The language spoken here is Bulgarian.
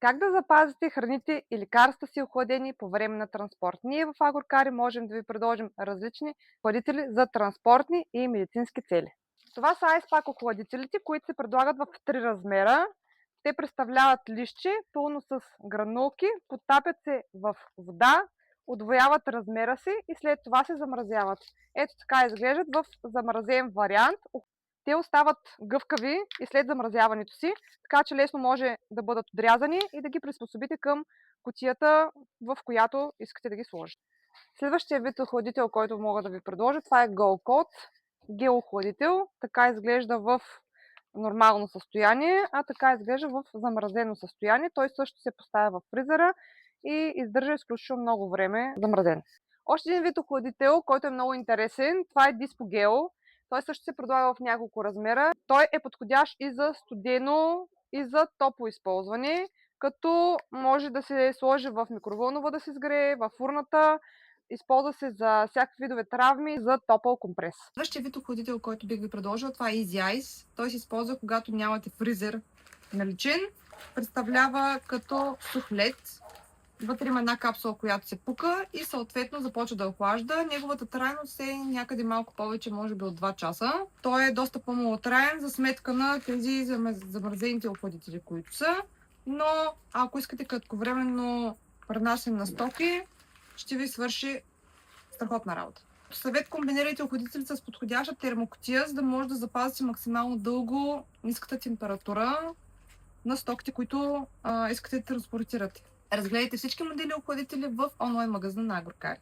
Как да запазите храните и лекарства си охладени по време на транспорт? Ние в Агрокари можем да ви предложим различни охладители за транспортни и медицински цели. Това са айспак охладителите, които се предлагат в три размера. Те представляват листче, пълно с гранулки, потапят се в вода, удвояват размера си и след това се замразяват. Ето така изглеждат в замразен вариант. Те остават гъвкави и след замразяването си, така че лесно може да бъдат отрязани и да ги приспособите към кутията, в която искате да ги сложите. Следващия вид охладител, който мога да ви предложа, това е GoCoat геоохладител. Така изглежда в нормално състояние, а така изглежда в замразено състояние. Той също се поставя в фризера и издържа изключително много време замразен. Още един вид охладител, който е много интересен, това е Диспогел. Той също се предлага в няколко размера. Той е подходящ и за студено, и за топло използване, като може да се сложи в микровълнова да се сгрее, в фурната. Използва се за всякакви видове травми, за топъл компрес. Следващия вид охладител, който бих ви предложила, това е Easy Ice. Той се използва, когато нямате фризер наличен. Представлява като сух лед. Вътре има една капсула, която се пука и съответно започва да охлажда. Неговата трайност е някъде малко повече, може би от 2 часа. Той е доста по-малотраен за сметка на тези замразените охладители, които са. Но ако искате кратковременно пренасене на стоки, ще ви свърши страхотна работа. Съвет: комбинирайте охладителите с подходяща термокутия, за да може да запазите максимално дълго ниската температура на стоките, които искате да транспортирате. Разгледайте всички модели охладители в онлайн магазина на Агрокари.